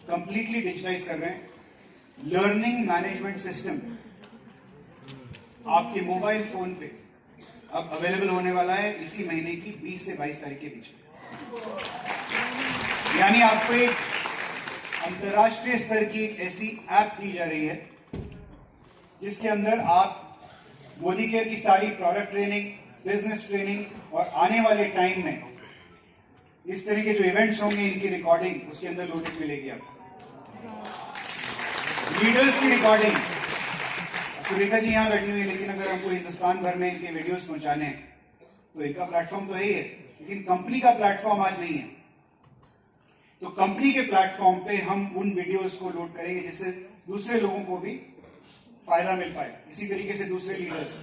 Completely digitise कर रहे हैं। लर्निंग मैनेजमेंट सिस्टम आपके मोबाइल फोन पे अब अवेलेबल होने वाला है इसी महीने की 20 से 22 तारीख के बीच में। यानी आपको एक अंतरराष्ट्रीय स्तर की एक ऐसी ऐप दी जा रही है जिसके अंदर आप मोदी केयर की सारी प्रोडक्ट ट्रेनिंग, बिजनेस ट्रेनिंग और आने वाले टाइम में इस तरह के जो इवेंट्स होंगे इनकी रिकॉर्डिंग उसके अंदर लोडेड मिलेगी आपको। लीडर्स की रिकॉर्डिंग, सुरेखा जी यहां बैठी हुई है, लेकिन अगर हमको हिंदुस्तान भर में इनके वीडियोस पहुंचाने हैं तो इनका प्लेटफॉर्म तो है ही है, लेकिन कंपनी का प्लेटफॉर्म आज नहीं है। तो कंपनी के प्लेटफॉर्म पे हम उन वीडियोस को लोड करेंगे जिससे दूसरे लोगों को भी फायदा मिल पाए। इसी तरीके से दूसरे लीडर्स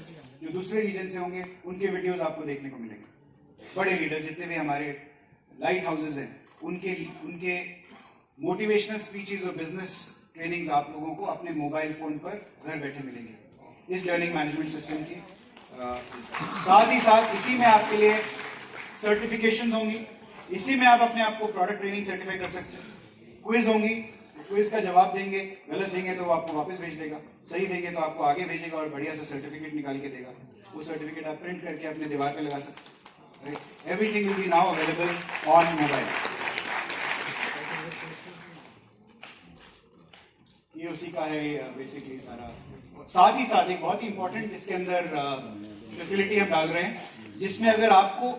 जो दूसरे रीजन से होंगे उनके वीडियोस आपको देखने को मिलेंगे। बड़े लीडर जितने भी हमारे लाइट हाउसेज हैं उनके मोटिवेशनल स्पीचेस और बिजनेस ट्रेनिंग्स आप लोगों को अपने मोबाइल फोन पर घर बैठे मिलेंगे इस लर्निंग मैनेजमेंट सिस्टम की। साथ ही साथ इसी में आपके लिए सर्टिफिकेशंस होंगी, इसी में आप अपने आप को प्रोडक्ट ट्रेनिंग सर्टिफाई कर सकते हैं। क्विज होंगी, क्विज का जवाब देंगे, गलत देंगे तो वो आपको वापस भेज देगा, सही देंगे तो आपको आगे भेजेगा और बढ़िया सा सर्टिफिकेट निकाल के देगा। वो सर्टिफिकेट आप प्रिंट करके अपने दीवार पे लगा सकते हैं। Everything will be now available on mobile. ये उसी का है बेसिकली सारा। साथ ही साथ एक बहुत ही इंपॉर्टेंट इसके अंदर फैसिलिटी हम डाल रहे हैं जिसमें अगर आपको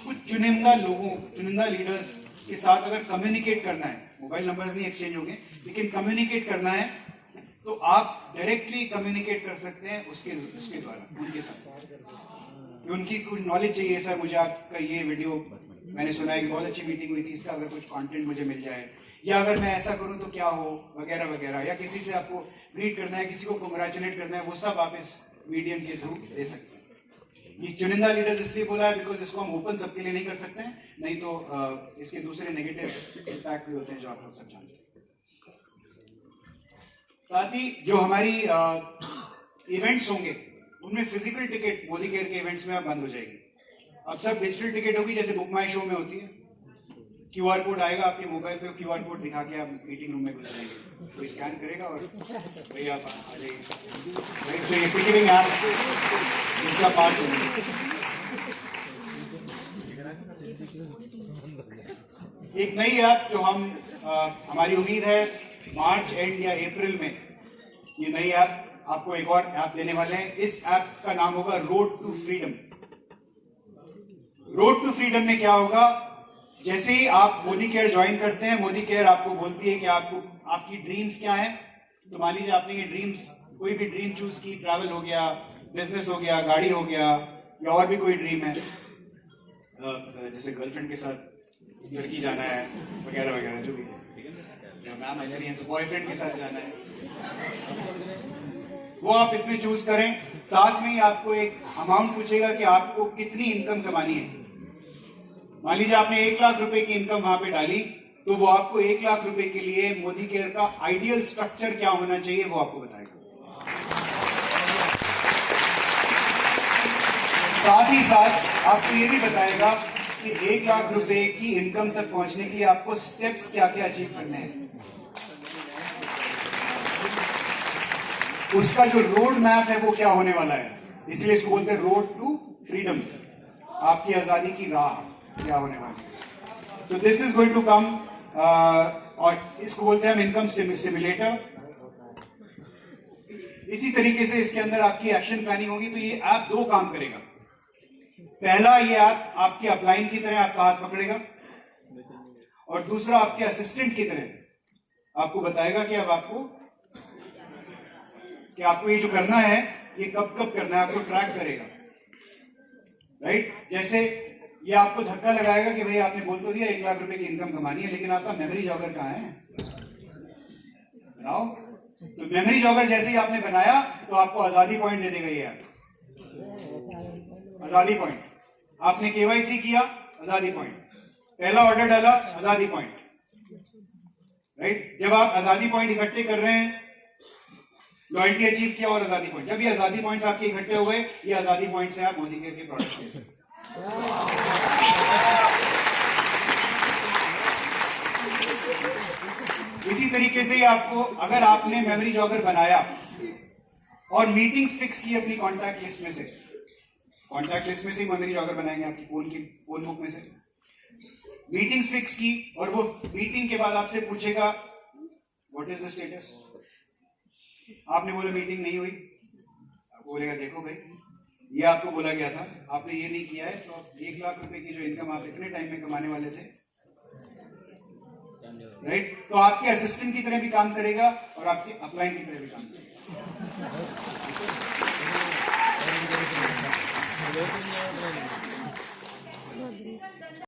कुछ चुनिंदा लोगों, चुनिंदा लीडर्स के साथ अगर कम्युनिकेट करना है, मोबाइल नंबर्स नहीं एक्सचेंज होंगे लेकिन कम्युनिकेट करना है तो आप डायरेक्टली कम्युनिकेट कर सकते हैं उसके द्वारा उनके साथ। उनकी कुछ नॉलेज चाहिए, सर मुझे आपका ये वीडियो मैंने सुना है कि बहुत अच्छी मीटिंग हुई थी, इसका अगर कुछ कंटेंट मुझे मिल जाए, या अगर मैं ऐसा करूं तो क्या हो, वगैरह वगैरह, या किसी से आपको ग्रीट करना है, किसी को कांग्रेचुलेट करना है, वो सब आप इस मीडियम के थ्रू दे सकते हैं। ये चुनिंदा लीडर्स इसलिए बोला है बिकॉज इसको हम ओपन सबके लिए नहीं कर सकते हैं, नहीं तो इसके दूसरे नेगेटिव इम्पैक्ट भी होते हैं जो आप लोग सब जानते हैं। साथ ही जो हमारी इवेंट्स होंगे उनमें फिजिकल टिकट मोदी केयर के इवेंट्स में अब बंद हो जाएगी। अब सब डिजिटल टिकट होगी जैसे बुक माई शो में होती है। QR कोड आएगा आपके मोबाइल पे, QR कोड दिखा के आप मीटिंग रूम में घुस जाएंगे, कोई स्कैन करेगा और भाई आप आ जाइए। तो ये टिकटिंग ऐप इसका पार्ट होगा। एक नई ऐप जो हम हमारी उम्मीद है मार्च एंड या अप्रैल में ये नई ऐप आपको एक और ऐप देने वाले हैं। इस ऐप का नाम होगा road to freedom. Road to freedom में क्या होगा, जैसे ही आप मोदी केयर ज्वाइन करते हैं, मोदी केयर आपको बोलती है कि आपकी ड्रीम्स क्या है। तो मान लीजिए आपने ये ड्रीम्स, कोई भी ड्रीम चूज की, ट्रैवल हो गया, बिजनेस हो गया, गाड़ी हो गया, या और भी कोई ड्रीम है, जैसे गर्लफ्रेंड के साथ लड़की जाना है वगैरह वगैरह जो भी है, ठीक है। मैम ऐसे नहीं है तो बॉयफ्रेंड के साथ जाना है, वो आप इसमें चूज करें। साथ में ही आपको एक अमाउंट पूछेगा कि आपको कितनी इनकम कमानी है। मान लीजिए आपने 1 लाख रुपए की इनकम वहां पे डाली तो वो आपको 1 लाख रुपए के लिए मोदी केयर का आइडियल स्ट्रक्चर क्या होना चाहिए वो आपको बताएगा। साथ ही साथ आपको ये भी बताएगा कि 1 लाख रुपए की इनकम तक पहुंचने के लिए आपको स्टेप्स क्या क्या अचीव करने हैं। उसका जो रोड मैप है वो क्या होने वाला है, इसलिए इसको बोलते हैं रोड टू फ्रीडम, आपकी आजादी की राह क्या होने वाली है। तो this is going to come, और इसको बोलते हैं हम इनकम सिमुलेटर। इसी तरीके से इसके अंदर आपकी एक्शन प्लानिंग होगी। तो ये ऐप 2 काम करेगा। पहला, ये ऐप आपकी अपलाइन की तरह आपका हाथ पकड़ेगा, और दूसरा आपके असिस्टेंट की तरह आपको बताएगा कि अब आपको ये जो करना है ये कब कब करना है, आपको ट्रैक करेगा। राइट, जैसे ये आपको धक्का लगाएगा कि भाई आपने बोल तो दिया 1 लाख रुपए की इनकम कमानी है, लेकिन आपका मेमोरी जॉगर कहाँ है, बनाओ। तो मेमोरी जॉगर जैसे ही आपने बनाया तो आपको आजादी पॉइंट दे देगा ये ऐप। आजादी पॉइंट, आपने केवाईसी किया, आजादी पॉइंट, पहला ऑर्डर डाला, आजादी पॉइंट। राइट, जब आप आजादी पॉइंट इकट्ठे कर रहे हैं, लॉयल्टी अचीव किया और आजादी पॉइंट, जब ये आजादी पॉइंट्स आपके इकट्ठे हो गए, ये आजादी पॉइंट से आप मोदी केयर के प्रोडक्ट्स ले सकते हैं। इसी तरीके से ही आपको, अगर आपने मेमोरी जॉगर बनाया और मीटिंग्स फिक्स की अपनी कॉन्टैक्ट लिस्ट में से, कॉन्टैक्ट लिस्ट में से मेमोरी जॉगर बनाएंगे आपकी फोन बुक में से, मीटिंग्स फिक्स की और वो मीटिंग के बाद आपसे पूछेगा व्हाट इज द स्टेटस। आपने बोला मीटिंग नहीं हुई, आपको बोलेगा देखो भाई ये आपको बोला गया था, आपने ये नहीं किया है, तो 1 लाख रुपए की जो इनकम आप इतने टाइम में कमाने वाले थे, राइट, तो आपके असिस्टेंट की तरह भी काम करेगा और आपके अपलाइन की तरह भी काम करेगा।